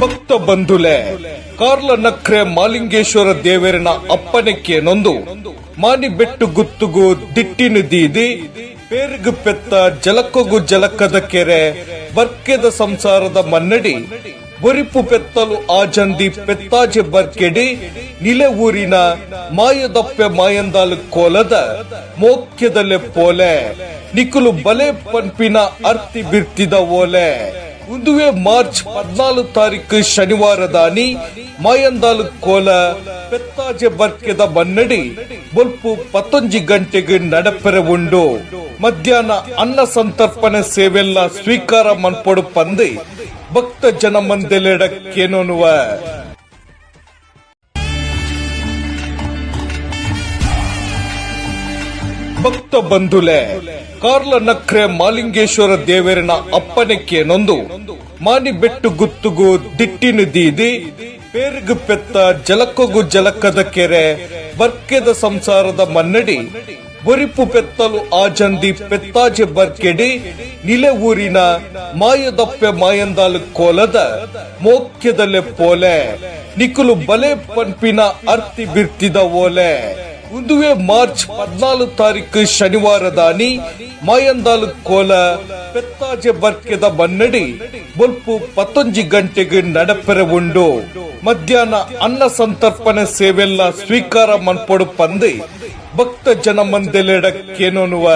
ಭಕ್ತ ಬಂಧುಲೆ ಕಾರ್ಲ ನಕ್ರೆ ಮಾಲಿಂಗೇಶ್ವರ ದೇವರಿನ ಅಪ್ಪನೆಕ್ಕೆ ನೊಂದು ಮಾನಿ ಬೆಟ್ಟು ಗುತ್ತುಗು ದಿಟ್ಟಿನ ದೀದಿ ಪೇರ್ಗು ಪೆತ್ತ ಜಲಕ್ಕೊಗು ಜಲಕ್ಕದ ಕೆರೆ ಬರ್ಕೆದ ಸಂಸಾರದ ಮನ್ನಡಿ ಬೊರಿಪು ಪೆತ್ತಲು ಆಜಂದಿ ಪೆತ್ತಾಜೆ ಬರ್ಕೆಡಿ ನಿಲೆ ಊರಿನ ಮಾಯದಪ್ಪೆ ಮಾಯಂದಾಲು ಕೋಲದ ಮೋಕ್ಯದಲ್ಲೆ ಪೋಲೆ ನಿಕುಲು ಬಲೆ ಪನ್ಪಿನ ಅರ್ತಿ ಬಿರ್ತಿದ ಓಲೆ ಉಂದುವೆ ಮಾರ್ಚ್ 14 ತಾರೀಕು ಶನಿವಾರದಾನಿ ಮಾಯಂದಾಲು ಕೋಲ ಪೆತ್ತಾಜೆ ಬರ್ಕೆದ ಬನ್ನಡಿ ಬೊಲ್ಪು 11 ಗಂಟೆಗೆ ನಡಪೆರೆ ಉಂಡು ಮಧ್ಯಾಹ್ನ ಅನ್ನ ಸಂತರ್ಪಣೆ ಸೇವೆಲ್ಲ ಸ್ವೀಕಾರ ಮನ್ಪೊಡು ಪಂದಿ ಭಕ್ತ ಜನ ಮಂದೆಲೆಡಕ್ಕೇನೋನುವ ಭಕ್ತ ಬಂಧುಲೆ ಕಾರ್ಲ ನಕ್ರೆ ಮಾಲಿಂಗೇಶ್ವರ ದೇವರಿನ ಅಪ್ಪನೆಕ್ಕೆ ನೊಂದು ಮಾನಿ ಬೆಟ್ಟು ಗುತ್ತುಗು ದಿಟ್ಟಿನ ದೀದಿ ಪೇರ್ಗು ಪೆತ್ತ ಜಲಕ್ಕೊಗು ಜಲಕ್ಕದ ಕೆರೆ ಬರ್ಕೆದ ಸಂಸಾರದ ಮನ್ನಡಿ ಬೊರಿಪು ಪೆತ್ತಲು ಆಜಂದಿ ಪೆತ್ತಾಜೆ ಬರ್ಕೆಡಿ ನಿಲೆ ಊರಿನ ಮಾಯದಪ್ಪೆ ಮಾಯಂದಾಲು ಕೋಲದ ಮೋಕ್ಯದಲ್ಲೆ ಪೋಲೆ ನಿಕುಲು ಬಲೆ ಪನ್ಪಿನ ಅರ್ತಿ ಬಿರ್ತಿದ ಓಲೆ ಉಂದುವೆ ಮಾರ್ಚ್ 14 ತಾರೀಕು ಶನಿವಾರದಾನಿ ಮಾಯಂದಾಲು ಕೋಲ ಪೆತ್ತಾಜೆ ಬರ್ಕೆದ ಬನ್ನಡಿ ಬೊಲ್ಪು 11 ಗಂಟೆಗೆ ನಡಪೆರೆ ಉಂಡು ಮಧ್ಯಾಹ್ನ ಅನ್ನ ಸಂತರ್ಪಣೆ ಸೇವೆಲ್ಲ ಸ್ವೀಕಾರ ಮನ್ಪೊಡು ಪಂದಿ ಭಕ್ತ ಜನ ಮಂದೆಲೆಡಕ್ಕೇನೋನುವ